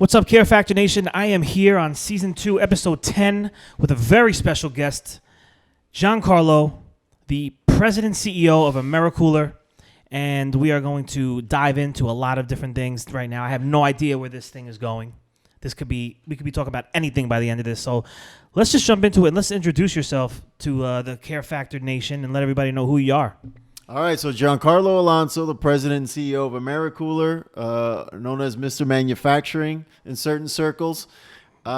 What's up, Care Factor Nation? I am here on Season 2, Episode 10, with a very special guest, Gian Carlo, the President CEO of Amerikooler, and we are going to dive into a lot of different things right now. I have no idea where this thing is going. We could be talking about anything by the end of this, so let's just jump into it and let's introduce yourself to the Care Factor Nation and let everybody know who you are. All right, so Gian Carlo Alonso, the president and CEO of Amerikooler, known as Mr. Manufacturing in certain circles. So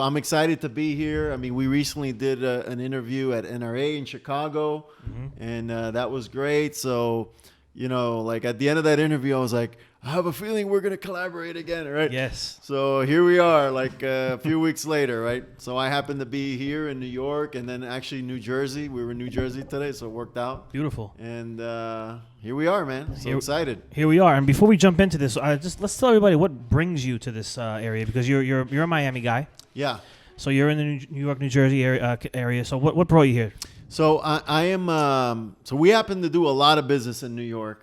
I'm excited to be here. I mean, we recently did an interview at NRA in Chicago, and that was great. So, you know, like at the end of that interview, I was like, I have a feeling we're going to collaborate again, right? Yes. So here we are, like a few weeks later, right? So I happened to be here in New York and then actually New Jersey. We were in New Jersey today, so it worked out. Beautiful. And here we are, man. So excited. Here we are. And before we jump into this, just let's tell everybody what brings you to this area, because you're a Miami guy. Yeah. So you're in the New York, New Jersey area. So what brought you here? So I am. So we happen to do a lot of business in New York.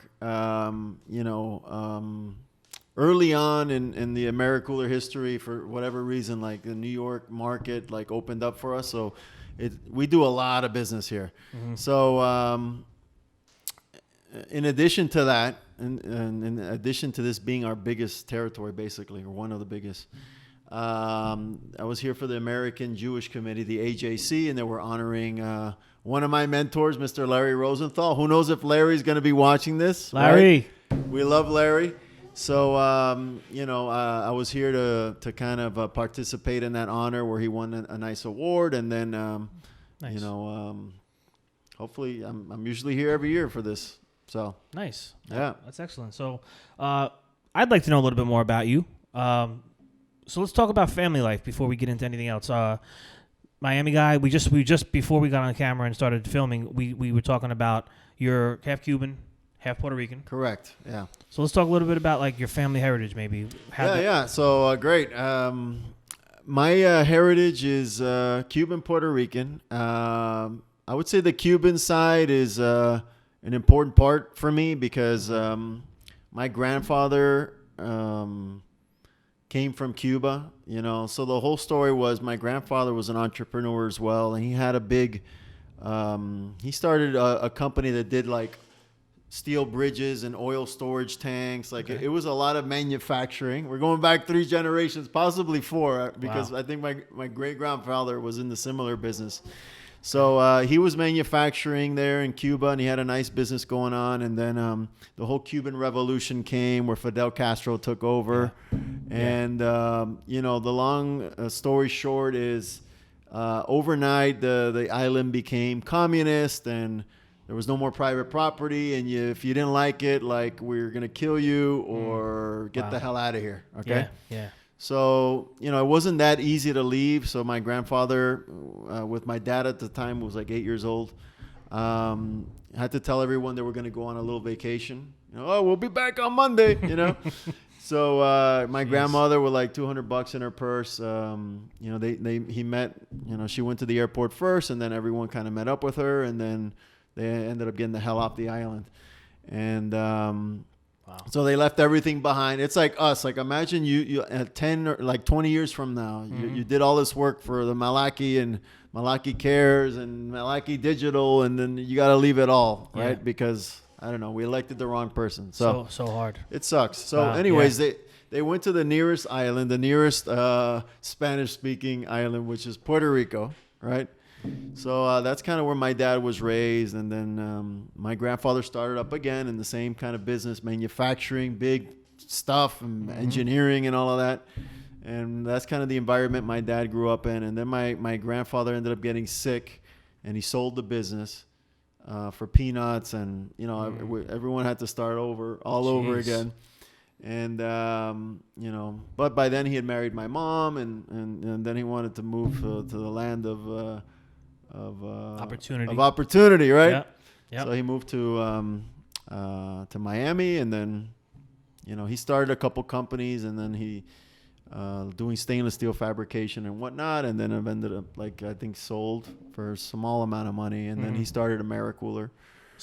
Early on in the Amerikooler history, for whatever reason, like the New York market like opened up for us. So we do a lot of business here. Mm-hmm. So in addition to that, and in addition to this being our biggest territory, basically, or one of the biggest. I was here for the American Jewish Committee, the AJC, and they were honoring one of my mentors, Mr. Larry Rosenthal. Who knows if Larry's going to be watching this? Larry. Right? We love Larry. So, I was here to kind of participate in that honor where he won a nice award. And then, nice. hopefully I'm usually here every year for this. So nice. Yeah. That's excellent. So I'd like to know a little bit more about you. So let's talk about family life before we get into anything else. Miami guy, we just before we got on camera and started filming, we were talking about you're half Cuban, half Puerto Rican. Correct. Yeah. So let's talk a little bit about like your family heritage, maybe. Yeah. So great. My heritage is Cuban, Puerto Rican. I would say the Cuban side is an important part for me because my grandfather came from Cuba, so the whole story was my grandfather was an entrepreneur as well. And he had a big, he started a company that did like steel bridges and oil storage tanks. Like it was a lot of manufacturing. We're going back 3 generations, possibly 4, because wow. I think my great grandfather was in the similar business. So he was manufacturing there in Cuba, and he had a nice business going on. And then the whole Cuban Revolution came, where Fidel Castro took over. Yeah. And the long story short is, overnight the island became communist, and there was no more private property. And if you didn't like it, like we're gonna kill you or get the hell out of here. Okay. Yeah. So, it wasn't that easy to leave. So my grandfather, with my dad at the time, was like 8 years old, had to tell everyone they were going to go on a little vacation. We'll be back on Monday, So my grandmother with like $200 in her purse, he met, she went to the airport first, and then everyone kind of met up with her, and then they ended up getting the hell off the island. And wow. So they left everything behind. It's like us. Like imagine you at 10 or like 20 years from now, you did all this work for the Malaki and Malaki Cares and Malaki Digital, and then you got to leave it all, right? Yeah. Because I don't know, we elected the wrong person. So hard. It sucks. So anyways, they went to the nearest island, the nearest Spanish-speaking island, which is Puerto Rico, right? So that's kind of where my dad was raised. And then my grandfather started up again in the same kind of business, manufacturing, big stuff and engineering and all of that. And that's kind of the environment my dad grew up in. And then my grandfather ended up getting sick, and he sold the business for peanuts. And, everyone had to start over again. And, but by then he had married my mom, and then he wanted to move to the land of opportunity, right? Yeah. So he moved to Miami, and then, he started a couple companies, and then he doing stainless steel fabrication and whatnot, and then ended up I think sold for a small amount of money, and then he started Amerikooler.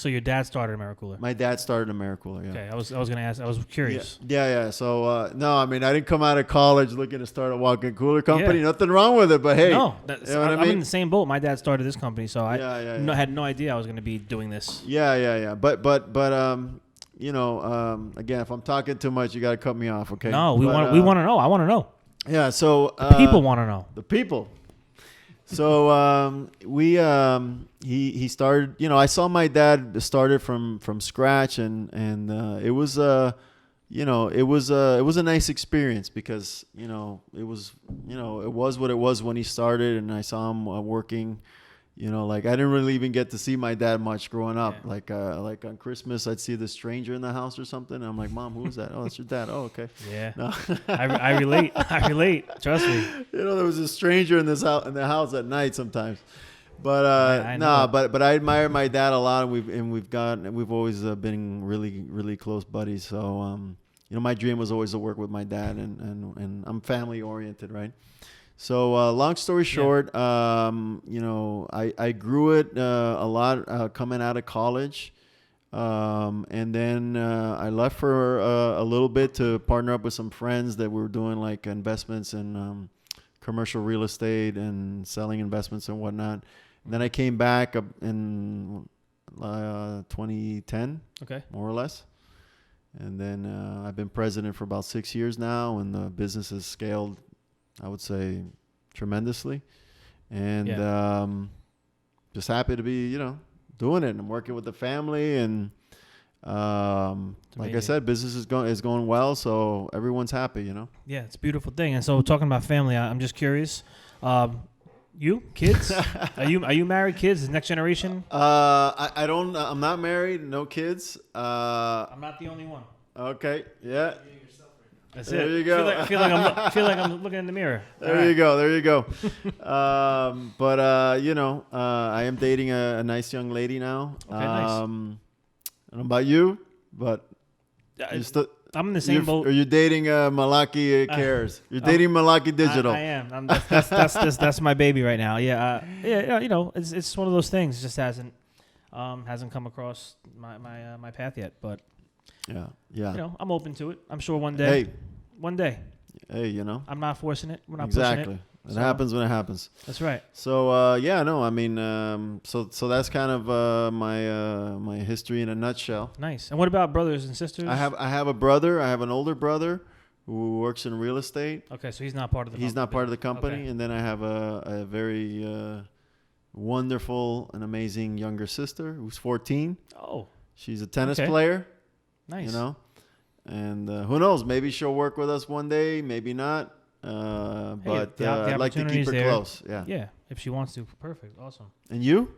So your dad started Amerikooler. My dad started Amerikooler. Yeah. Okay, I was gonna ask. I was curious. Yeah. So no, I mean, I didn't come out of college looking to start a walk-in cooler company. Yeah. Nothing wrong with it, but hey, No, you know what I I'm mean? in the same boat. My dad started this company, so I Yeah. had no idea I was gonna be doing this. Yeah. But you know, again, if I'm talking too much, you got to cut me off, okay? No, we want to know. I want to know. Yeah. So The people want to know. the people. So he started. You know, I saw my dad started from scratch, and it was you know, it was a nice experience because it was what it was when he started, and I saw him working. You know, like I didn't really even get to see my dad much growing up. Yeah. Like on Christmas, I'd see the stranger in the house or something. And I'm like, Mom, who is that? Oh, it's your dad. Oh, okay. Yeah. No. I relate. I relate. Trust me. You know, there was a stranger in the house at night sometimes. But I know. but I admire my dad a lot, and we've always been really close buddies. So you know, my dream was always to work with my dad, and I'm family oriented, right? So long story short, you know, I grew it a lot coming out of college, and then I left for a little bit to partner up with some friends that were doing like investments in commercial real estate and selling investments and whatnot. And then I came back up in 2010, Okay. more or less. And then I've been president for about 6 years now, and the business has scaled, I would say, tremendously. And just happy to be, doing it. And I'm working with the family, and like I said, business is going well, so everyone's happy, Yeah, it's a beautiful thing. And so talking about family, I'm just curious. You kids? Are you married? Kids? Next generation? I don't. I'm not married. No kids. I'm not the only one. Okay. Yeah. That's there it. You go. I feel like I'm looking in the mirror. There you go. But I am dating a nice young lady now. Okay, nice. I don't know about you, but I'm in the same boat. Are you dating Malaki Cares? You're dating Malaki Digital. I am. That's my baby right now. Yeah. It's one of those things. It just hasn't come across my path yet. But yeah. I'm open to it. I'm sure one day. Hey, I'm not forcing it. We're not exactly. pushing it. It happens when it happens. That's right. So so that's kind of my history in a nutshell. Nice. And what about brothers and sisters? I have a brother. I have an older brother who works in real estate. Okay, so he's not part of the. He's not part of the company. Okay. And then I have a very wonderful and amazing younger sister who's 14. Oh. She's a tennis player. Nice. And who knows? Maybe she'll work with us one day. Maybe not. But the I'd like to keep her close. Yeah. Yeah. If she wants to. Perfect. Awesome. And you?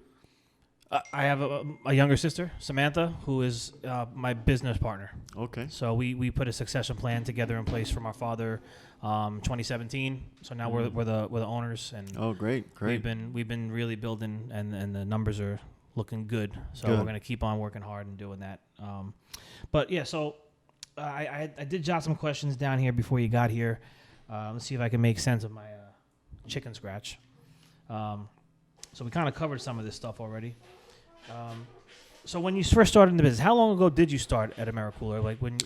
I have a younger sister, Samantha, who is my business partner. Okay. So we put a succession plan together in place from our father, 2017. So now we're the owners, and great. We've been really building, and the numbers are looking good. So we're gonna keep on working hard and doing that. But yeah, so I did jot some questions down here before you got here. Let's see if I can make sense of my chicken scratch. So we kind of covered some of this stuff already. So when you first started in the business, how long ago did you start at Amerikooler? Like when?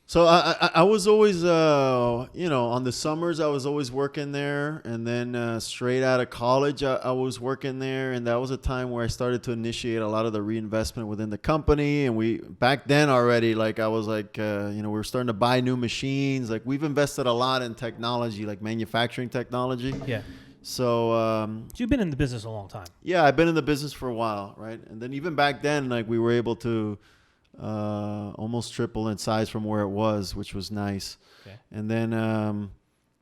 So I was always, on the summers I was always working there, and then straight out of college I was working there, and that was a time where I started to initiate a lot of the reinvestment within the company. And we back then already, like I was like, we were starting to buy new machines. Like we've invested a lot in technology, like manufacturing technology. Yeah. So you've been in the business a long time. Yeah, I've been in the business for a while, right? And then even back then, like we were able to almost triple in size from where it was, which was nice. Okay. And then, and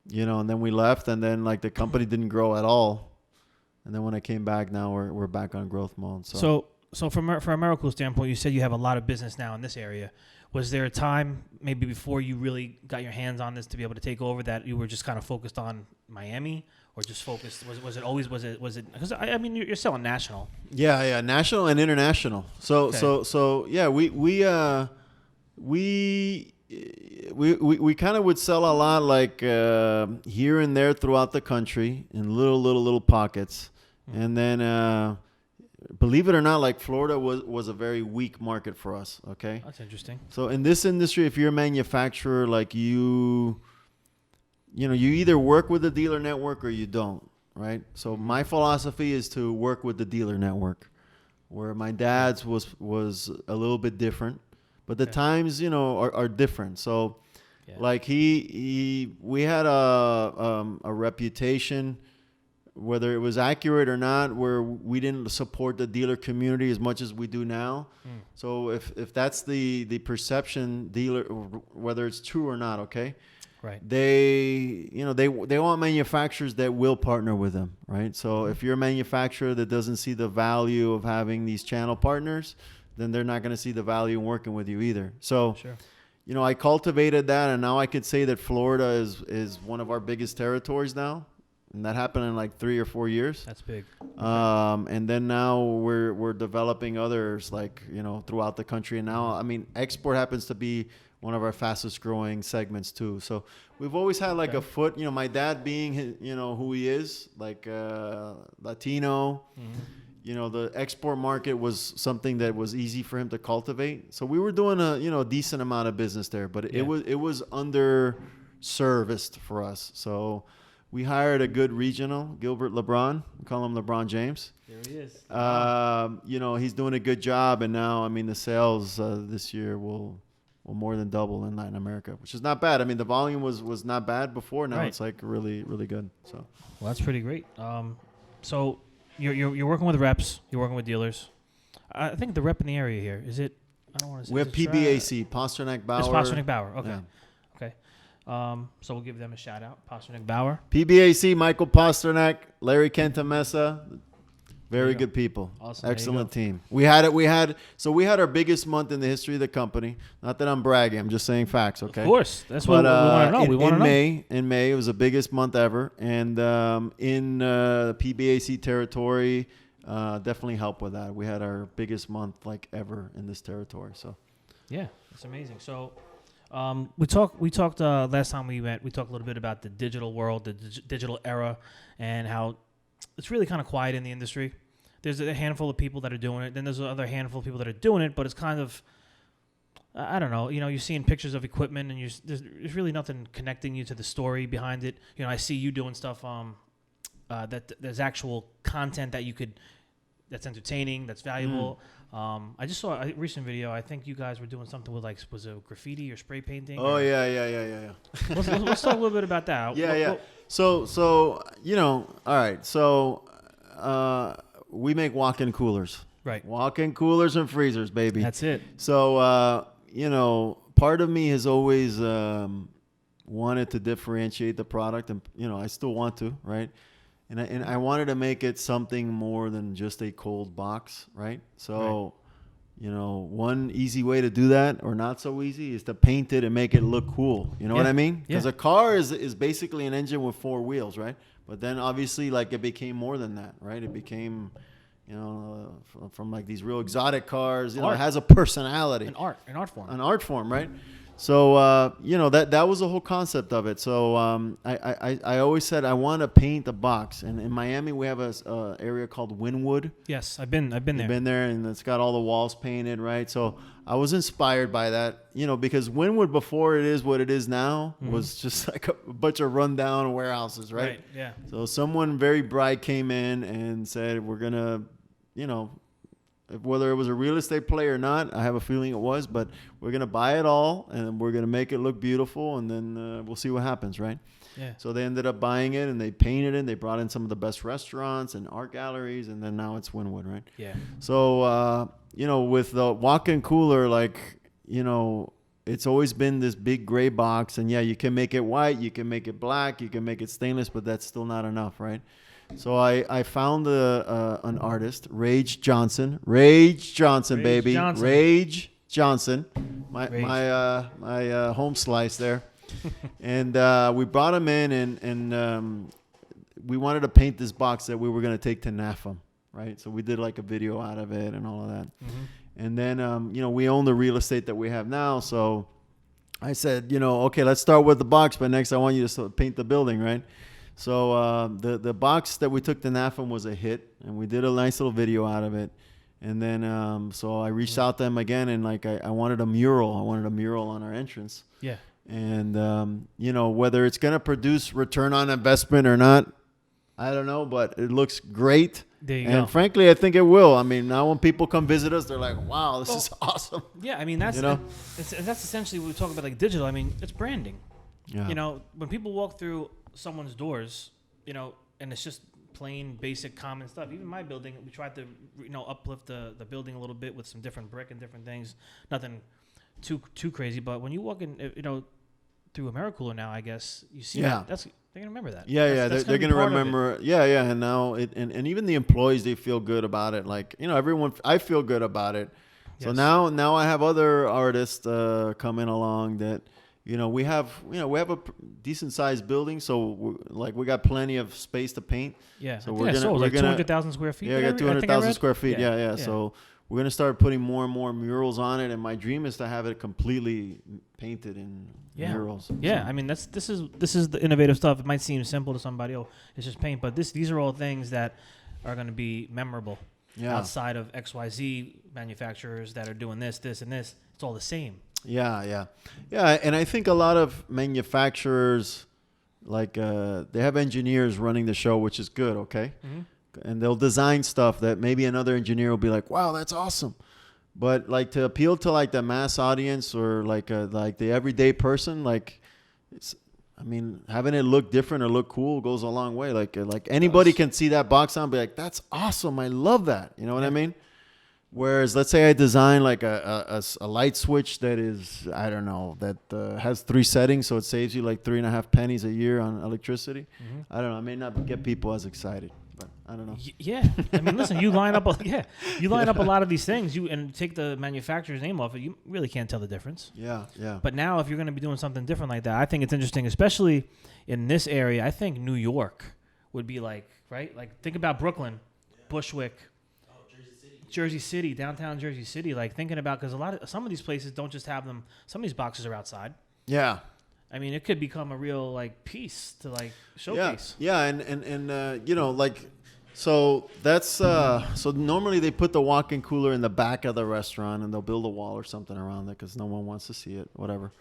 then we left, and then like the company didn't grow at all. And then when I came back, now we're back on growth mode. So from a Amerikooler standpoint, you said you have a lot of business now in this area. Was there a time maybe before you really got your hands on this to be able to take over that you were just kind of focused on Miami, or just focused? Was it always because I mean you're selling national. Yeah, national and international. So yeah, we kind of would sell a lot like here and there throughout the country in little pockets, and then believe it or not, like Florida was a very weak market for us. Okay. That's interesting. So in this industry, if you're a manufacturer, like you either work with the dealer network or you don't, right? So my philosophy is to work with the dealer network, where my dad's was a little bit different, but the times, are different. So like we had a reputation, whether it was accurate or not, where we didn't support the dealer community as much as we do now. So if that's the perception, dealer, whether it's true or not, okay, right? They want manufacturers that will partner with them, right? So if you're a manufacturer that doesn't see the value of having these channel partners, then they're not going to see the value in working with you either. So, I cultivated that, and now I could say that Florida is one of our biggest territories now. And that happened in like 3 or 4 years. That's big. And then now we're developing others throughout the country. And now, export happens to be one of our fastest growing segments too. So we've always had like a foot. My dad being who he is, like Latino. The export market was something that was easy for him to cultivate. So we were doing a decent amount of business there, but it was underserviced for us. So we hired a good regional, Gilbert LeBron. We call him LeBron James. There he is. He's doing a good job, and now, the sales this year will more than double in Latin America, which is not bad. The volume was not bad before. Now it's like really, really good. So, well, that's pretty great. So you're working with reps. You're working with dealers. I think the rep in the area here is it. I don't want to say. We have PBAC, Pasternak Bauer. It's Pasternak Bauer. Okay. Yeah. Okay. So we'll give them a shout out. Pasternak Bauer. PBAC, Michael Pasternak, Larry Cantamessa. Very good people. Awesome. Excellent team. We had our biggest month in the history of the company. Not that I'm bragging. I'm just saying facts. Okay. Of course. That's what we want to know. We want to know. In May, it was the biggest month ever, and in the PBAC territory, definitely helped with that. We had our biggest month like ever in this territory. So. Yeah, it's amazing. So. We talked last time we met. We talked a little bit about the digital world, the digital era, and how it's really kind of quiet in the industry. There's a handful of people that are doing it. Then there's another handful of people that are doing it, but it's kind of, I don't know. You're seeing pictures of equipment, and there's really nothing connecting you to the story behind it. I see you doing stuff that there's actual content that's entertaining, that's valuable. I just saw a recent video. I think you guys were doing something with was it graffiti or spray painting? Oh, yeah. Let's talk a little bit about that. So all right. So we make walk-in coolers. Right. Walk-in coolers and freezers, baby. That's it. So, part of me has always wanted to differentiate the product, and, I still want to, right? And I wanted to make it something more than just a cold box, right? So, one easy way to do that, or not so easy, is to paint it and make it look cool. You know what I mean? Because a car is basically an engine with 4 wheels, right? But then obviously, like, it became more than that, right? It became, from like these real exotic cars, it has a personality. An art form. An art form, right? So, that was the whole concept of it. So I always said I want to paint a box. And in Miami, we have a area called Wynwood. Yes, I've been there. You've been there, and it's got all the walls painted, right? So I was inspired by that, because Wynwood, before it is what it is now, was just like a bunch of rundown warehouses, right? Right, yeah. So someone very bright came in and said, we're going to, whether it was a real estate play or not, I have a feeling it was, but we're going to buy it all, and we're going to make it look beautiful, and then we'll see what happens, right? Yeah. So they ended up buying it, and they painted it. They brought in some of the best restaurants and art galleries, and then now it's Wynwood, right? Yeah. So, with the walk-in cooler, it's always been this big gray box, and you can make it white, you can make it black, you can make it stainless, but that's still not enough, right? So I found an artist, Rage Johnson, baby, Rage Johnson, my home slice there, and we brought him in, and we wanted to paint this box that we were going to take to NAFM, right? So we did like a video out of it and all of that, and then we own the real estate that we have now, so I said, okay, let's start with the box, but next I want you to paint the building, right? So the box that we took to NAFM was a hit, and we did a nice little video out of it. And then so I reached out to them again, and like I wanted a mural. I wanted a mural on our entrance. Yeah. And you know, whether it's gonna produce return on investment or not, I don't know, but it looks great. There you and go. frankly, I think it will. I mean, now when people come visit us, they're like, "Wow, this is awesome." Yeah, I mean that's You know? that's essentially what we talk about, like digital. I mean, it's branding. Yeah. You know, when people walk through someone's doors, you know, and it's just plain basic common stuff. Even my building, we tried to, you know, uplift the building a little bit with some different brick and different things. Nothing too crazy, but when you walk in, you know, through Amerikooler now, I guess you see Yeah. that. They're gonna remember that. Yeah, That's they're be gonna part of it. remember. Yeah, and now and even the employees, they feel good about it. Like, you know, everyone, I feel good about it. So Yes. now I have other artists coming along that, you know, we have a decent sized building, so we got plenty of space to paint. Yeah, So I we're think I gonna saw it was we're like gonna 200,000 square feet. yeah, I think got 200,000 read. square feet. Yeah. So we're gonna start putting more and more murals on it, and my dream is to have it completely painted in murals. Yeah, So, I mean this is the innovative stuff. It might seem simple to somebody. Oh, it's just paint, but these are all things that are going to be memorable. yeah. Outside of XYZ manufacturers that are doing this, and this, it's all the same. Yeah. And I think a lot of manufacturers, like they have engineers running the show, which is good, okay? Mm-hmm. And they'll design stuff that maybe another engineer will be like, "Wow, that's awesome." But like to appeal to like the mass audience or like the everyday person, like it's, I mean, having it look different or look cool goes a long way. Like anybody can see that box on and be like, "That's awesome. I love that." You know what I mean? Whereas, let's say I design like a light switch that is, I don't know, that has 3 settings, so it saves you like 3.5 pennies a year on electricity. Mm-hmm. I don't know. I may not get people as excited, but I don't know. Yeah, I mean, listen, you line up a lot of these things, and take the manufacturer's name off it. You really can't tell the difference. Yeah. But now, if you're going to be doing something different like that, I think it's interesting, especially in this area. I think New York would be like, right? Like, think about Brooklyn, Bushwick, Jersey City, downtown Jersey City. Like, thinking about, because some of these places don't just have them. Some of these boxes are outside. Yeah. I mean, it could become a real like piece to like showcase. Yeah, and you know, like, so that's so normally they put the walk-in cooler in the back of the restaurant, and they'll build a wall or something around it because no one wants to see it, whatever.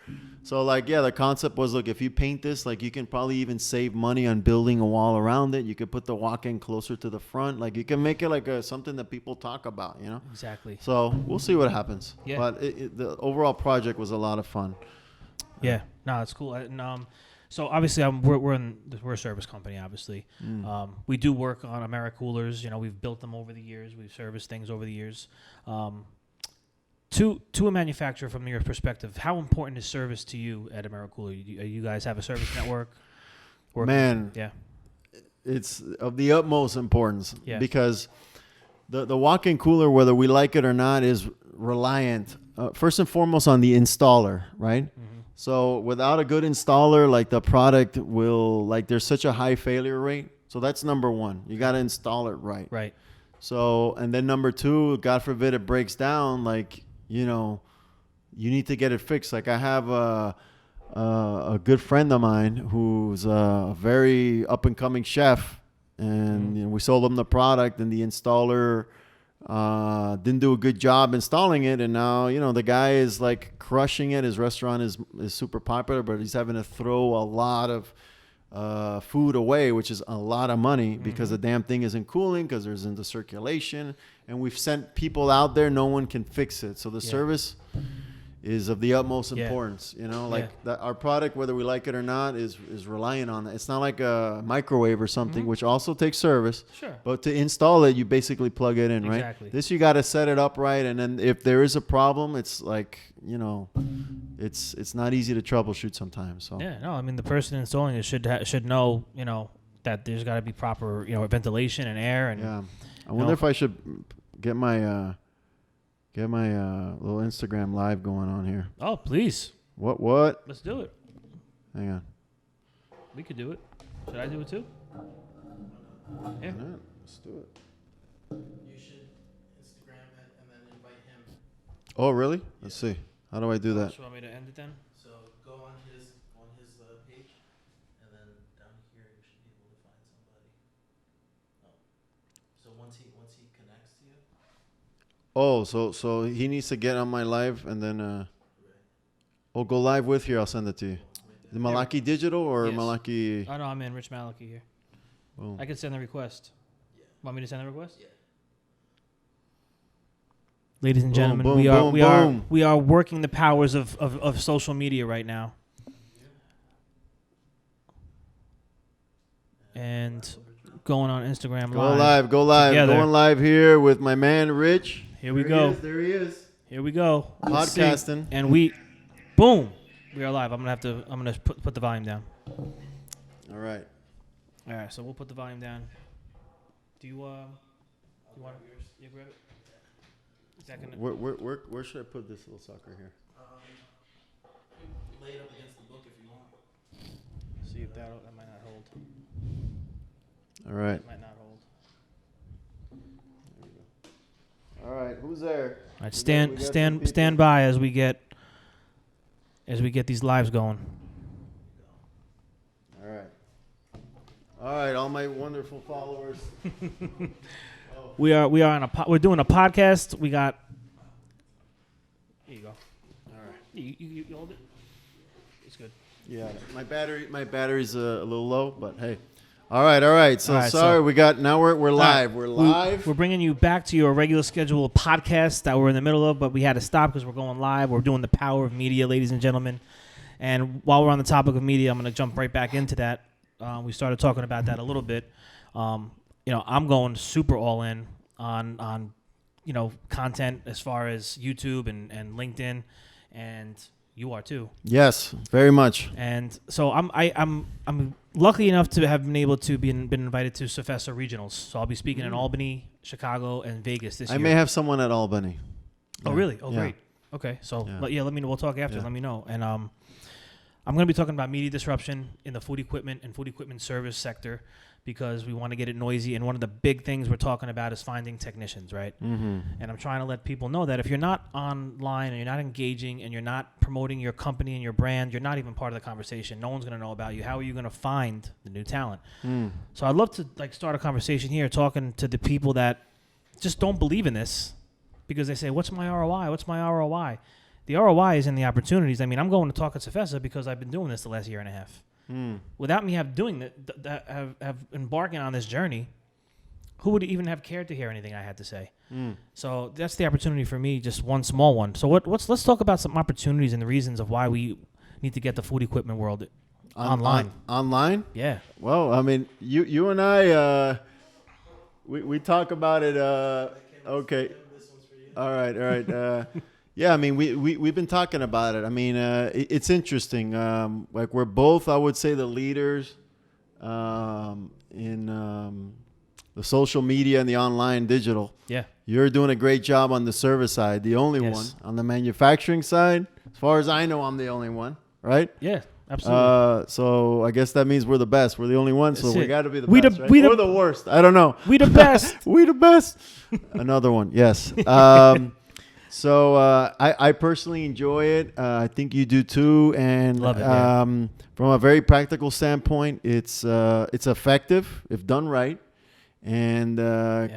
So like, yeah, the concept was, look, if you paint this, like, you can probably even save money on building a wall around it. You could put the walk-in closer to the front, like you can make it like something that people talk about, you know. Exactly. So we'll see what happens. Yeah. But the overall project was a lot of fun. Yeah, no, it's cool. And, so obviously, we're a service company. Obviously, we do work on Amerikoolers. You know, we've built them over the years. We've serviced things over the years. To a manufacturer, from your perspective, how important is service to you at Amerikooler? You guys have a service network? Man, yeah, it's of the utmost importance. Yeah. Because the walk-in cooler, whether we like it or not, is reliant first and foremost on the installer, right? Mm-hmm. So without a good installer, like, the product will, like, there's such a high failure rate. So that's number one. You got to install it right. Right. So, and then number two, God forbid it breaks down, like, you know, you need to get it fixed. Like, I have a good friend of mine who's a very up and coming chef, and you know, we sold him the product, and the installer didn't do a good job installing it, and now, you know, the guy is like crushing it. His restaurant is super popular, but he's having to throw a lot of food away, which is a lot of money, because the damn thing isn't cooling, because there's into circulation, and we've sent people out there, no one can fix it. So the service is of the utmost importance, you know, like that our product, whether we like it or not, is relying on that. It's not like a microwave or something, which also takes service. Sure. But to install it, you basically plug it in, Exactly. right? This, you got to set it up right, and then if there is a problem, it's like, you know, it's not easy to troubleshoot sometimes. So Yeah, no, I mean, the person installing it should know, you know, that there's got to be proper, you know, ventilation and air. And yeah, I wonder if I should get my little Instagram live going on here. Oh, please. What? Let's do it. Hang on. We could do it. Should I do it too? Yeah. No, let's do it. You should Instagram it and then invite him. Oh, really? Let's see. How do I do that? So you want me to end it then? So go on his page, and then down here you should be able once he connects to you. Oh, so he needs to get on my live and then go live with here. I'll send it to you. The Malaki Digital or Yes. Malaki? Oh no, I'm in Rich Malaki here. Boom. I could send the request. Yeah. Want me to send the request? Yeah. Ladies and Boom, gentlemen, boom, we are boom, we are boom. we are working the powers of social media right now. And going on Instagram live. Go live. Together. Going live here with my man Rich. Here we There go. He is, there he is. Here we go. Let's see. Podcasting. And boom, we are live. I'm gonna put the volume down. All right. All right, so we'll put the volume down. Do you want yours? You grab it. Is that gonna? Where should I put this little sucker here? Lay it up against the book if you want. See if that might not hold. All right. It might not hold. All right. Who's there? All right, We got some people. stand by as we get these lives going. All right. All right, all my wonderful followers. We are we're doing a podcast. We got. Here you go. All right. You hold it. It's good. Yeah, my battery's a little low, but hey. All right. So All right, sorry, so- we're live. We're live. We're bringing you back to your regular scheduled podcast that we're in the middle of, but we had to stop because we're going live. We're doing the power of media, ladies and gentlemen. And while we're on the topic of media, I'm going to jump right back into that. We started talking about that a little bit. I'm going super all in on content as far as YouTube and LinkedIn, and you are too. Yes, very much. And so I'm lucky enough to have been able to been invited to Sefesa Regionals. So I'll be speaking in Albany, Chicago, and Vegas this year. I may have someone at Albany. Oh, Yeah. really? Oh, Yeah. great. Okay, so Yeah. let me know. We'll talk after. Yeah. Let me know. And I'm going to be talking about media disruption in the food equipment and food equipment service sector because we want to get it noisy. And one of the big things we're talking about is finding technicians, right? Mm-hmm. And I'm trying to let people know that if you're not online and you're not engaging and you're not promoting your company and your brand, you're not even part of the conversation. No one's going to know about you. How are you going to find the new talent? So I'd love to start a conversation here talking to the people that just don't believe in this because they say, what's my ROI? What's my ROI? The ROI is in the opportunities. I mean, I'm going to talk at Sefesa because I've been doing this the last year and a half. Without me have embarking on this journey, who would even have cared to hear anything I had to say? So that's the opportunity for me, just one small one. So let's talk about some opportunities and the reasons of why we need to get the food equipment world online. Online? Yeah. Well, I mean, you and I, we talk about it. Okay. This one's for you. All right. Yeah, I mean, we've been talking about it. I mean, it's interesting. Like we're both, I would say, the leaders in the social media and the online digital. Yeah. You're doing a great job on the service side, the only Yes. one. On the manufacturing side, as far as I know, I'm the only one, right? Yeah. Absolutely. So I guess that means we're the best. We're the only one, so That's we it. got to be the We best, the- right? we the- Or the worst. I don't know. We the best. We the best. Another one, yes. So I personally enjoy it. I think you do too. And Love it, yeah. from a very practical standpoint, it's effective if done right, and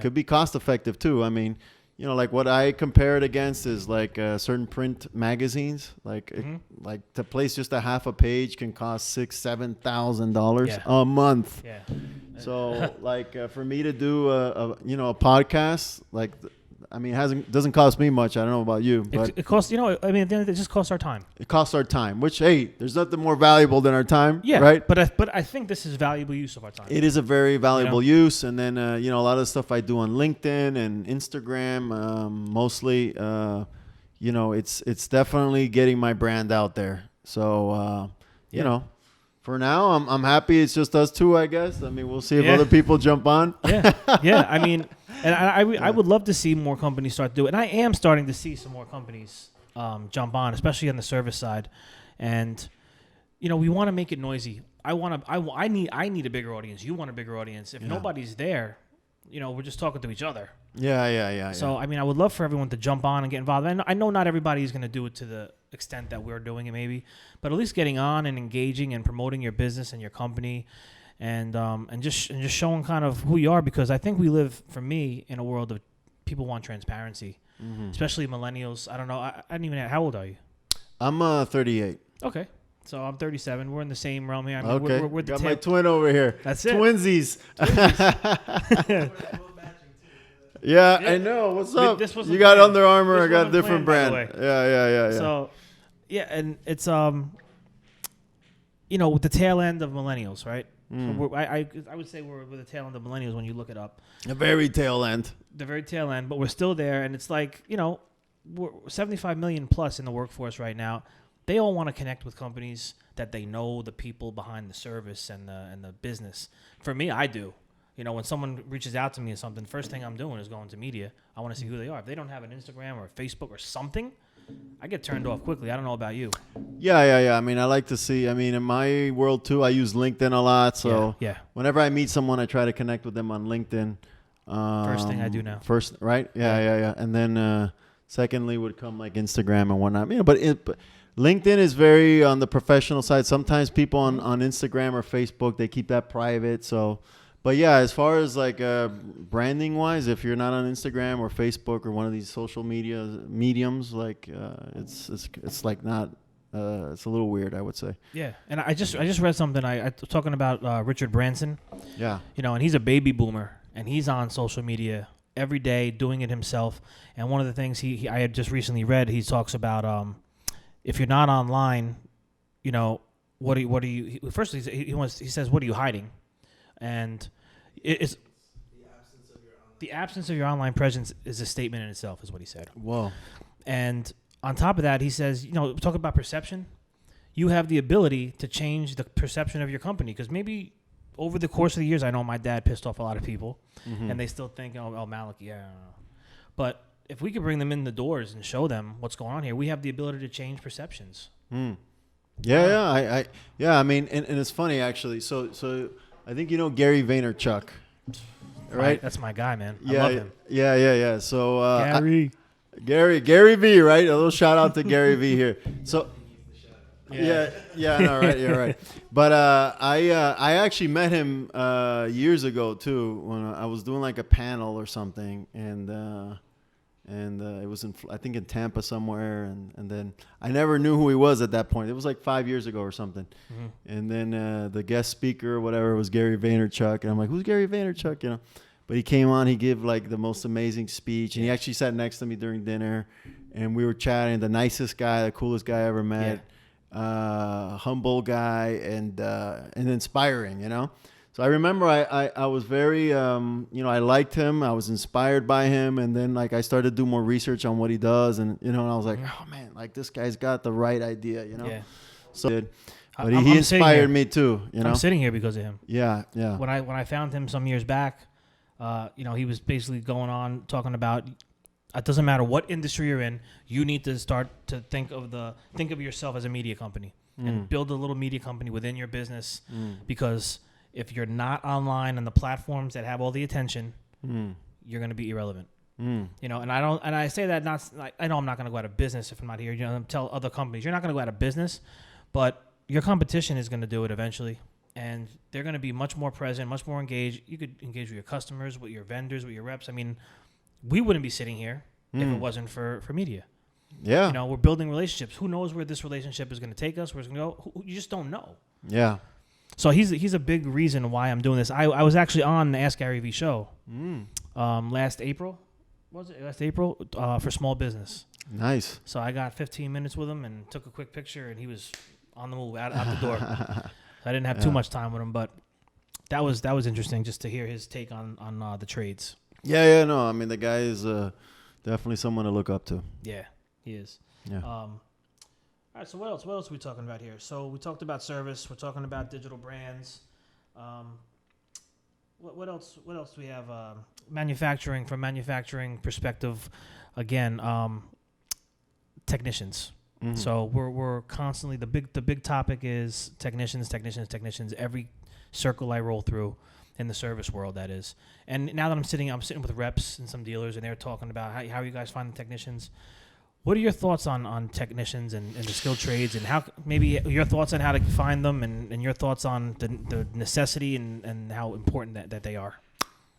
could be cost effective too. I mean, like what I compare it against is like certain print magazines. Like like to place just a half a page can cost $6,000-7,000 Yeah. a month. Yeah. So like for me to do a podcast, like I mean, doesn't cost me much. I don't know about you, but It costs, I mean, at the end of the day, it just costs our time. it costs our time. Which, hey, there's nothing more valuable than our time. Yeah. Right. But I think this is valuable use of our time. It is a very valuable use, and then a lot of the stuff I do on LinkedIn and Instagram, mostly, it's definitely getting my brand out there. So for now, I'm happy. It's just us two, I guess. I mean, we'll see if Yeah. other people jump on. Yeah. I mean, and I would love to see more companies start to do it. And I am starting to see some more companies jump on, especially on the service side. And, we want to make it noisy. I need a bigger audience. You want a bigger audience. If nobody's there, we're just talking to each other. Yeah. So, I mean, I would love for everyone to jump on and get involved. I know not everybody is going to do it to the extent that we're doing it maybe, but at least getting on and engaging and promoting your business and your company and just showing kind of who you are, because I think we live, for me, in a world of people want transparency, especially millennials. I don't know. I didn't even. How old are you? I'm 38. Okay. So I'm 37. We're in the same realm here. I mean, Okay. we're the Got my tip. twin over here. That's it. Twinsies. We're both matching too. Yeah, Yeah. I know. What's Th- up? this wasn't You got planned. Under Armour. This I got a wasn't different planned, brand. by the Yeah. So, yeah, and it's with the tail end of millennials, right? So I would say we're the tail end of millennials when you look it up. A very tail end. The very tail end, but we're still there, and it's like, we're 75 million plus in the workforce right now. They all want to connect with companies that they know the people behind the service and the business. For me, I do. When someone reaches out to me or something, first thing I'm doing is going to media. I want to see who they are. If they don't have an Instagram or a Facebook or something, I get turned off quickly. I don't know about you. Yeah. I mean, I like to see. I mean, in my world too, I use LinkedIn a lot. So Yeah. whenever I meet someone, I try to connect with them on LinkedIn. First thing I do now. First, right? Yeah. And then secondly would come like Instagram and whatnot. But LinkedIn is very on the professional side. Sometimes people on Instagram or Facebook, they keep that private. So, but yeah, as far as like branding wise, if you're not on Instagram or Facebook or one of these social media mediums, like it's like not. It's a little weird, I would say. Yeah, and I just read something. I was talking about Richard Branson. Yeah. And he's a baby boomer, and he's on social media every day doing it himself. And one of the things I had just recently read, he talks about if you're not online, what are you? First, he says, what are you hiding? And it's the absence of your online presence is a statement in itself, is what he said. Whoa. And on top of that, he says, talk about perception. You have the ability to change the perception of your company, because maybe over the course of the years, I know my dad pissed off a lot of people, and they still think, oh, Malik, yeah, I don't know. But if we could bring them in the doors and show them what's going on here, we have the ability to change perceptions. Yeah. I mean, and it's funny actually. So I think Gary Vaynerchuk, right? That's my guy, man. Yeah, I love him. Yeah. So Gary. Gary V, right? A little shout out to Gary V here. So yeah, no, right, you're right. But I actually met him years ago too, when I was doing like a panel or something, and it was I think in Tampa somewhere, and then I never knew who he was at that point. It was like 5 years ago or something. And then the guest speaker or whatever was Gary Vaynerchuk, and I'm like, who's Gary Vaynerchuk? But he came on, he gave like the most amazing speech, and he actually sat next to me during dinner, and we were chatting. The nicest guy, the coolest guy I ever met, humble guy, and inspiring, So I remember I was very, I liked him. I was inspired by him. And then like I started to do more research on what he does. And, and I was like, oh man, like this guy's got the right idea, Yeah. So, but I'm he sitting here. inspired me too, I'm sitting here because of him. Yeah. When I found him some years back, he was basically going on talking about, it doesn't matter what industry you're in, you need to start to think of yourself as a media company and build a little media company within your business, because if you're not online on the platforms that have all the attention, you're going to be irrelevant. And I say that not like, I know I'm not going to go out of business if I'm not here. Tell other companies you're not going to go out of business, but your competition is going to do it eventually, and they're going to be much more present, much more engaged. You could engage with your customers, with your vendors, with your reps. I mean, we wouldn't be sitting here if it wasn't for media. Yeah. We're building relationships. Who knows where this relationship is going to take us? Where it's going to go? You just don't know. Yeah. So he's a big reason why I'm doing this. I was actually on the Ask Gary V show last April. Was it last April for small business? Nice. So I got 15 minutes with him and took a quick picture, and he was on the move out the door. I didn't have too much time with him, but that was interesting just to hear his take on the trades. Yeah. No, I mean the guy is definitely someone to look up to. Yeah, he is. Yeah. All right, so what else are we talking about here? So we talked about service. We're talking about digital brands. What else do we have? Manufacturing, from manufacturing perspective, again, technicians. So we're constantly, the big topic is technicians. Every circle I roll through in the service world, that is. And now that I'm sitting with reps and some dealers, and they're talking about how you guys find the technicians. What are your thoughts on technicians and the skilled trades, and how maybe your thoughts on how to find them, and your thoughts on the necessity and how important that they are?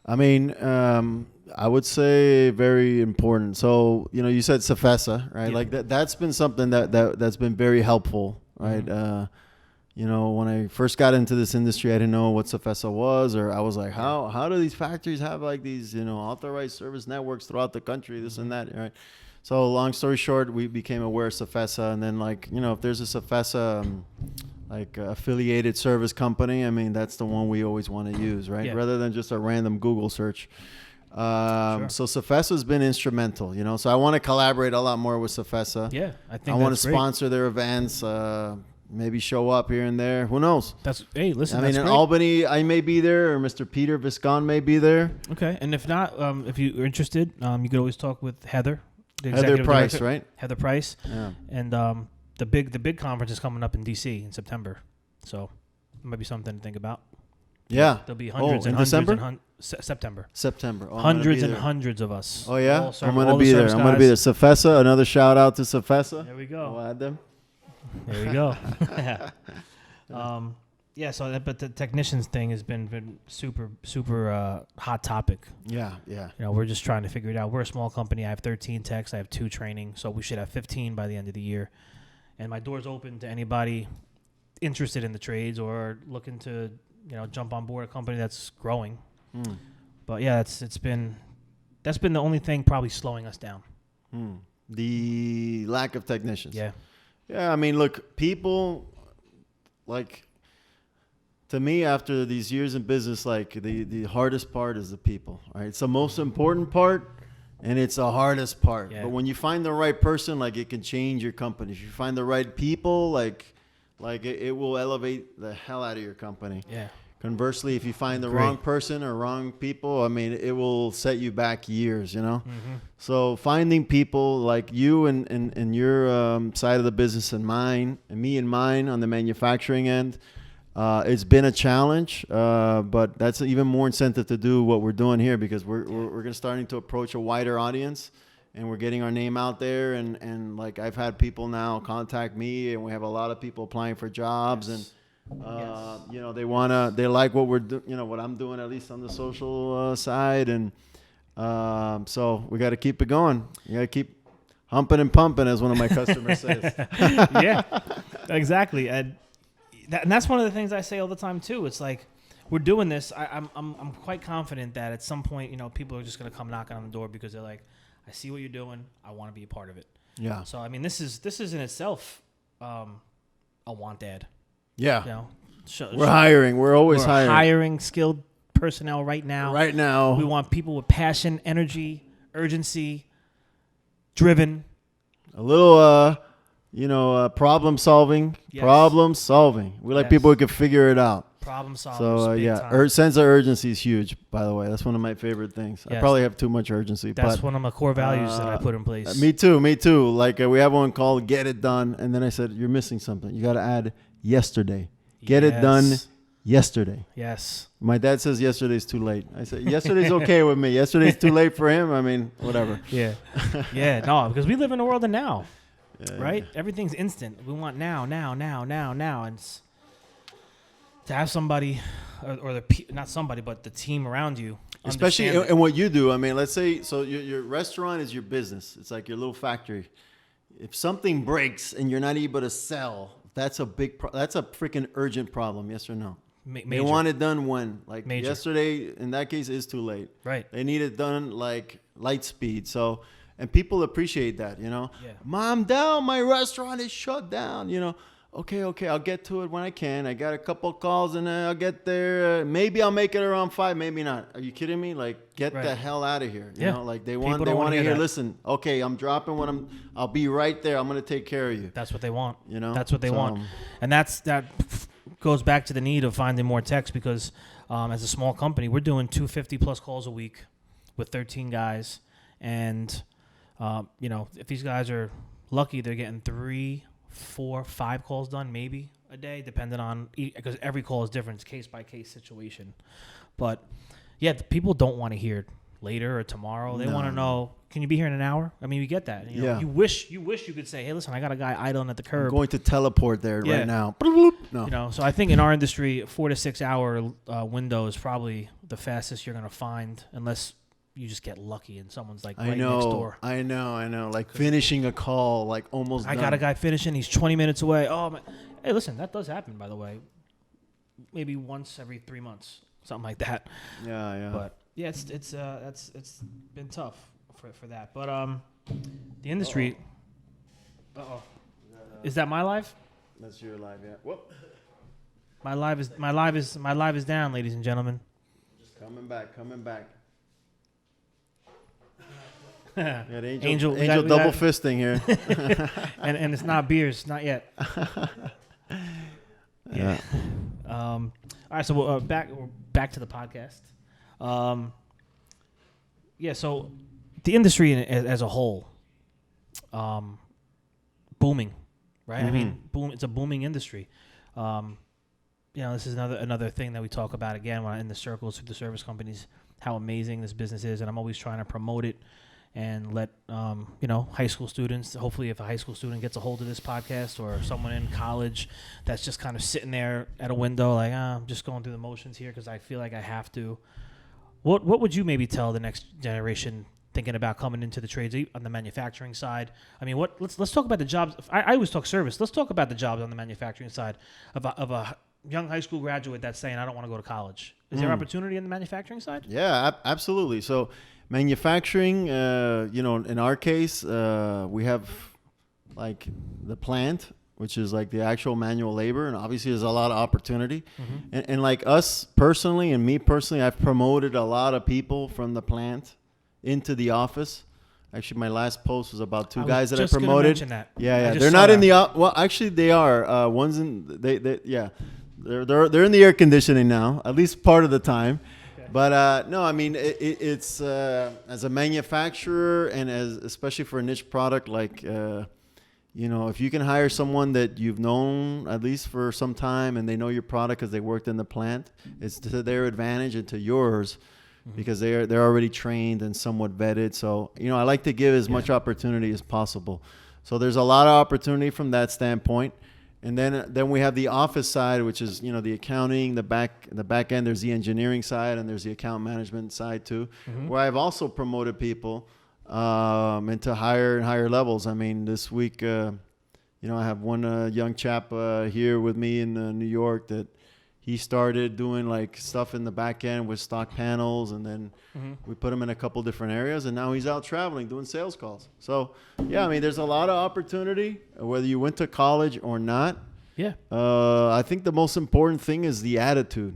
I mean, I would say very important. So, you said Safesa, right? Yeah. Like that's been something that's been very helpful, right? Mm-hmm. When I first got into this industry, I didn't know what Safesa was, or I was like, how do these factories have like these, authorized service networks throughout the country, this and that, right? So long story short, we became aware of Safesa, and then if there's a Safesa affiliated service company, I mean, that's the one we always want to use, right? Yeah. Rather than just a random Google search. Sure. So Safesa's been instrumental, so I want to collaborate a lot more with Safesa. Yeah, I think I want to that's great. sponsor their events, maybe show up here and there. Who knows? Hey, listen. I mean, that's in great. Albany, I may be there, or Mr. Peter Viscon may be there. Okay, and if not, if you're interested, you could always talk with Heather. The Heather executive Price, director. right? Heather Price, Yeah. and the big conference is coming up in DC in September, so it might be something to think about. Yeah. There'll be hundreds in and hundreds December? and September. September. Oh, I'm gonna Hundreds be and there. hundreds of us. Oh, yeah? All I'm going to all the be there. service I'm going to be there. guys. Safesa, another shout out to Safesa. There we I'll go. add them. There we go. Yeah. So, but the technicians thing has been super hot topic. Yeah. We're just trying to figure it out. We're a small company. I have 13 techs. I have 2 training, so we should have 15 by the end of the year. And my door's open to anybody interested in the trades or looking to jump on board a company that's growing. But yeah, that's been the only thing probably slowing us down. The lack of technicians. Yeah. Yeah, I mean, look, people, to me, after these years in business, the hardest part is the people, right? It's the most important part, and it's the hardest part. Yeah. But when you find the right person, it can change your company. If you find the right people, it will elevate the hell out of your company. Yeah. Conversely, if you find the Great. wrong person or wrong people, I mean, it will set you back years, Mm-hmm. So finding people like you and your side of the business and mine, and me and mine on the manufacturing end, it's been a challenge, but that's even more incentive to do what we're doing here, because we're starting to approach a wider audience, and we're getting our name out there. And I've had people now contact me, and we have a lot of people applying for jobs. Yes. And they like what what I'm doing, at least on the social side. And so we got to keep it going. You got to keep humping and pumping, as one of my customers says. Yeah, exactly. And that's one of the things I say all the time too. It's like, we're doing this. I'm quite confident that at some point, people are just going to come knocking on the door because they're like, I see what you're doing. I want to be a part of it. Yeah. So I mean, this is in itself a want ad. Yeah. We're We're hiring. We're always hiring skilled personnel right now. Right now. We want people with passion, energy, urgency, driven. A little, problem solving. Yes. Problem solving. We like Yes. people who can figure it out. Problem solvers. So big yeah, time. sense of urgency is huge. By the way, that's one of my favorite things. I Yes. probably have too much urgency. That's but one of my core values that I put in place. Me too. We have one called "Get It Done," and then I said, "You're missing something. You got to add yesterday. Get it done yesterday." Yes. My dad says yesterday's too late. I said yesterday's okay with me. Yesterday's too late for him. I mean, whatever. Yeah. Yeah. No, because we live in a world of now, Yeah. right? Everything's instant. We want now, and to have somebody, or not somebody, but the team around you. Especially understand in what you do. I mean, let's say, so your restaurant is your business. It's like your little factory. If something breaks and you're not able to sell, that's a that's a freaking urgent problem. Yes or no? They major. want it done when? Major. Yesterday, in that case, is too late. Right. They need it done light speed. So, and people appreciate that, Yeah. Mom, Dad, my restaurant is shut down, Okay, I'll get to it when I can. I got a couple calls and I'll get there. Maybe I'll make it around 5, maybe not. Are you kidding me? Get Right. the hell out of here. Yeah. They People want don't wanna to hear hear, that. listen, okay, I'm dropping I'll be right there. I'm going to take care of you. That's what they want. That's what they So, want. And that goes back to the need of finding more techs, because as a small company, we're doing 250 plus calls a week with 13 guys. And, if these guys are lucky, they're getting 3, 4, 5 calls done, maybe a day, depending on, because every call is different. It's case by case situation. But yeah, the people don't want to hear later or tomorrow. They No, want to no. know, can you be here in an hour? I mean, we get that. You know, Yeah. You wish you could say, hey, listen, I got a guy idling at the I'm curb. going to teleport there Yeah. right now. No. You know, so I think in our industry, a 4 to 6 hour window is probably the fastest you're going to find, unless you just get lucky and someone's like right next door. I know. Like finishing a call, like almost I done. got a guy finishing. He's 20 minutes away. Oh, man. Hey, listen, that does happen, by the way. Maybe once every 3 months, something like that. Yeah. But yeah, it's been tough for that. But the industry. Is that my live? That's your live, yeah. Whoop. My live is down, ladies and gentlemen. Coming back. Yeah, Got Angel, we Angel got- double fisting here. and it's not beers, not yet. Yeah. All right, so we're back to the podcast. Yeah, so the industry as a whole, booming, right? I mean, it's a booming industry. This is another thing that we talk about again when I'm in the circles through the service companies, how amazing this business is, and I'm always trying to promote it and let high school students. Hopefully, if a high school student gets a hold of this podcast, or someone in college that's just kind of sitting there at a window, like I'm just going through the motions here because I feel like I have to. What would you maybe tell the next generation thinking about coming into the trades on the manufacturing side? I mean, let's talk about the jobs. I always talk service. Let's talk about the jobs on the manufacturing side of a young high school graduate that's saying I don't want to go to college. Is there opportunity in the manufacturing side? Yeah, absolutely. So manufacturing, in our case, we have like the plant, which is like the actual manual labor, and obviously there's a lot of opportunity. And like us personally and me personally, I've promoted a lot of people from the plant into the office. Actually, my last post was about two guys that I promoted. Mention that. Yeah. I They're not in the well. Actually, they are. One's in. They're in the air conditioning now, at least part of the time. Okay. But no, I mean it's as a manufacturer and especially for a niche product like. If you can hire someone that you've known at least for some time and they know your product because they worked in the plant, it's to their advantage and to yours because they're already trained and somewhat vetted. So, I like to give as much opportunity as possible. So there's a lot of opportunity from that standpoint. And then we have the office side, which is, the accounting, the back end. There's the engineering side and there's the account management side too, where I've also promoted people into higher and higher levels. I mean, this week, I have one young chap here with me in New York that he started doing like stuff in the back end with stock panels, and then we put him in a couple different areas, and now he's out traveling doing sales calls. So, yeah, I mean, there's a lot of opportunity, whether you went to college or not. Yeah. I think the most important thing is the attitude.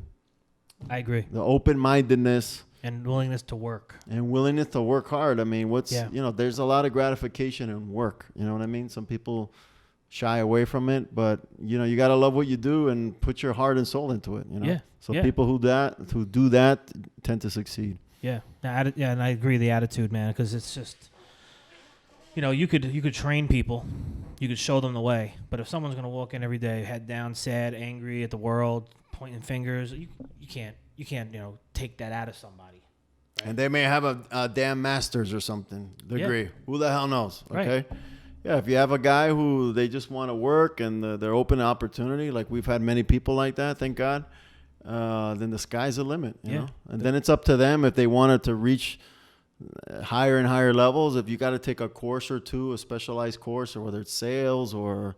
I agree. The open-mindedness. And willingness to work. And willingness to work hard. I mean, there's a lot of gratification in work. You know what I mean? Some people shy away from it, but, you got to love what you do and put your heart and soul into it, Yeah. So people who do that tend to succeed. Yeah. And I agree the attitude, man, because it's just, you could train people. You could show them the way. But if someone's going to walk in every day, head down, sad, angry at the world, pointing fingers, you can't take that out of somebody. Right? And they may have a damn master's or something degree. Who the hell knows? Okay. Right. Yeah. If you have a guy who they just want to work and they're open to opportunity, like we've had many people like that, thank God, then the sky's the limit, you know? And then it's up to them if they wanted to reach higher and higher levels. If you got to take a course or two, a specialized course, or whether it's sales or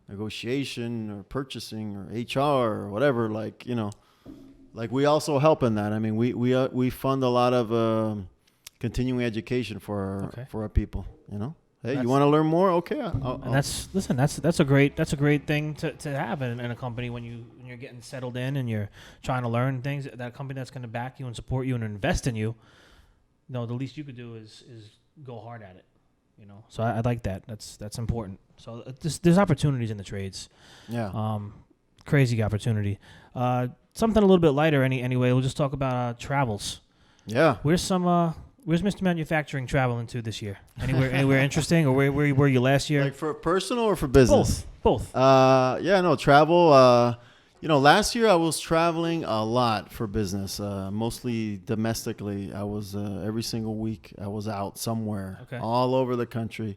negotiation or purchasing or HR or whatever, like we also help in that. I mean, we fund a lot of continuing education for our people. Hey, you want to learn more? Okay. And that's a great thing to have in a company when you're getting settled in and you're trying to learn things. That company that's going to back you and support you and invest in you. The least you could do is go hard at it. So I like that. That's important. So there's opportunities in the trades. Yeah. Crazy opportunity. Something a little bit lighter anyway. We'll just talk about travels. Yeah. Where's Mr. Manufacturing traveling to this year? Anywhere interesting, or where were you last year? Like for personal or for business? Both. Travel. Last year I was traveling a lot for business, mostly domestically. I was every single week I was out somewhere, all over the country,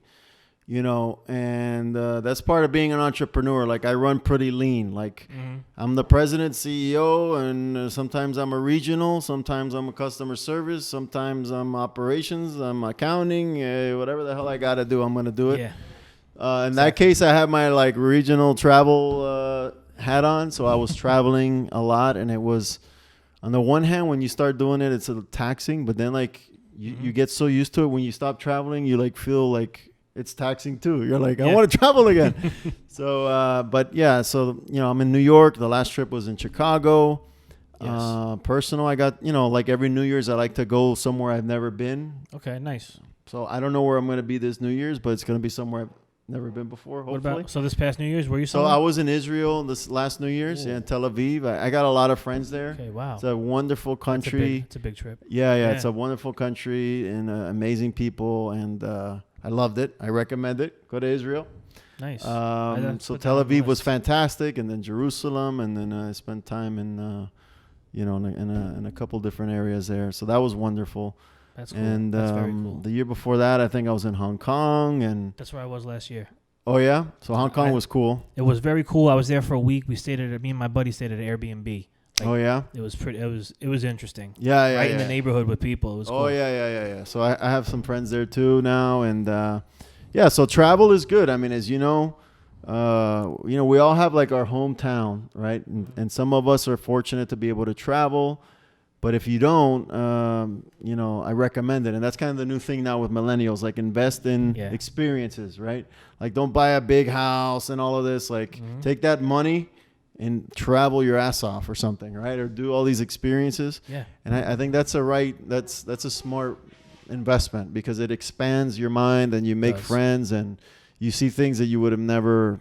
and that's part of being an entrepreneur. Like, I run pretty lean. Like, I'm the president, CEO, and sometimes I'm a regional, sometimes I'm a customer service, sometimes I'm operations, I'm accounting, whatever the hell I got to do, I'm going to do it. Yeah. In that case, I had my regional travel hat on, so I was traveling a lot, and it was, on the one hand, when you start doing it, it's a little taxing, but then you get so used to it, when you stop traveling, you feel like it's taxing too. You're like, I want to travel again. So I'm in New York. The last trip was in Chicago. Yes. Personal, I got, every New Year's, I like to go somewhere I've never been. Okay, nice. So I don't know where I'm going to be this New Year's, but it's going to be somewhere I've never been before, hopefully. So this past New Year's, were you So I was in Israel this last New Year's, in Tel Aviv. I got a lot of friends there. Okay, wow. It's a wonderful country. It's a big trip. Yeah, it's a wonderful country and amazing people, and I loved it. I recommend it. Go to Israel. Nice. So Tel Aviv was fantastic, and then Jerusalem, and then I spent time in a couple different areas there. So that was wonderful. That's cool. And That's very cool. the year before that, I think I was in Hong Kong, and That's where I was last year. oh yeah, so Hong Kong was cool. It was very cool. I was there for a week. Me and my buddy stayed at an Airbnb. Oh yeah, it was pretty. It was interesting. Yeah. In the neighborhood with people. It was cool. Oh yeah. So I have some friends there too now, and so travel is good. I mean, as you know, we all have our hometown, right? And some of us are fortunate to be able to travel. But if you don't, I recommend it. And that's kind of the new thing now with millennials, invest in experiences, right? Don't buy a big house and all of this. Take that money and travel your ass off or something, right? Or do all these experiences. Yeah. And I think that's a smart investment, because it expands your mind and you make friends and you see things that you would have never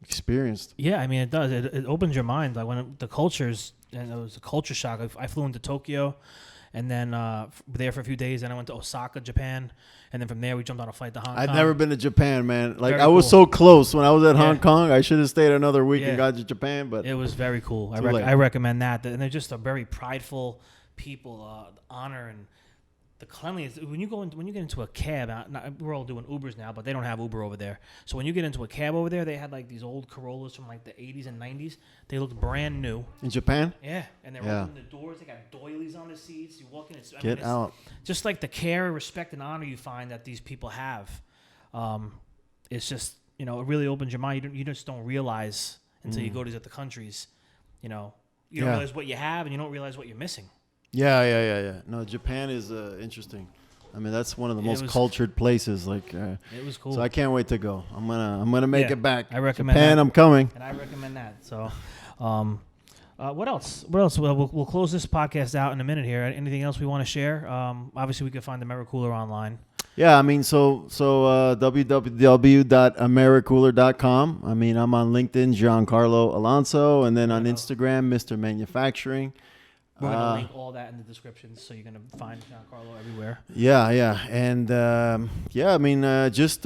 experienced. Yeah, I mean, it does. It opens your mind. The cultures, and it was a culture shock. I flew into Tokyo, and then there for a few days. Then I went to Osaka, Japan, and then from there we jumped on a flight to Hong Kong. I've never been to Japan, man. Very I was cool. so close when I was at Hong Kong. I should have stayed another week and got to Japan, but it was very cool. Too late. I recommend that. And they're just a very prideful people. Honor and the cleanliness. When you get into a cab, we're all doing Ubers now, but they don't have Uber over there. So when you get into a cab over there, they had these old Corollas from the 80s and 90s. They looked brand new. In Japan? Yeah, and they're opening the doors. They got doilies on the seats. You walk in. It's out. Just the care, respect, and honor you find that these people have. It's just it really opens your mind. You just don't realize until you go to these other countries. You don't realize what you have, and you don't realize what you're missing. Yeah. No, Japan is interesting. I mean, that's one of the most cultured places. It was cool. So I can't wait to go. I'm gonna make it back. I recommend Japan. that. I'm coming. And I recommend that. So, what else? Well, we'll close this podcast out in a minute here. Anything else we want to share? Obviously, we can find the Amerikooler online. Yeah, I mean, so www.amerikooler.com. I mean, I'm on LinkedIn, Gian Carlo Alonso, and then on Instagram, Mr. Manufacturing. We're going to link all that in the description, so you're going to find Gian Carlo everywhere. Yeah. And, I mean, just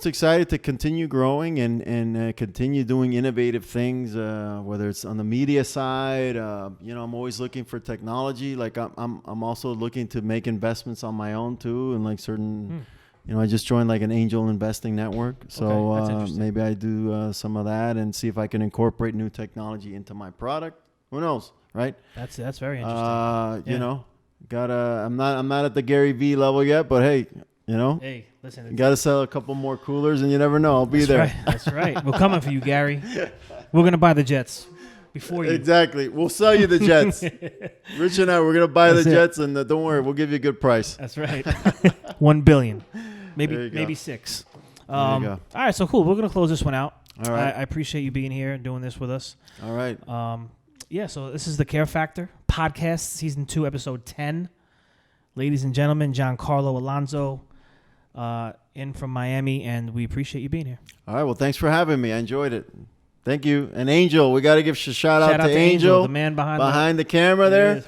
excited to continue growing and continue doing innovative things, whether it's on the media side. I'm always looking for technology. I'm also looking to make investments on my own, too, and certain... I just joined an angel investing network. So maybe I do some of that and see if I can incorporate new technology into my product. Who knows? Right. That's very interesting. I'm not at the Gary V level yet, but hey, Hey, listen. You got to sell a couple more coolers, and you never know. I'll be there. Right. That's right. We're coming for you, Gary. We're gonna buy the jets before you. Exactly. We'll sell you the jets. Rich and I, we're gonna buy the jets, and don't worry, we'll give you a good price. That's right. $1 billion, maybe 6. There you go. All right, so cool. We're gonna close this one out. All right. I appreciate you being here and doing this with us. All right. So this is the Care Factor podcast, season 2, episode 10. Ladies and gentlemen, Gian Carlo Alonso, in from Miami, and we appreciate you being here. All right. Well, thanks for having me. I enjoyed it. Thank you. And Angel, we got to give a shout out to Angel, the man behind the camera there.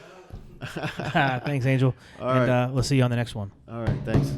Thanks, Angel. All right. And we'll see you on the next one. All right. Thanks.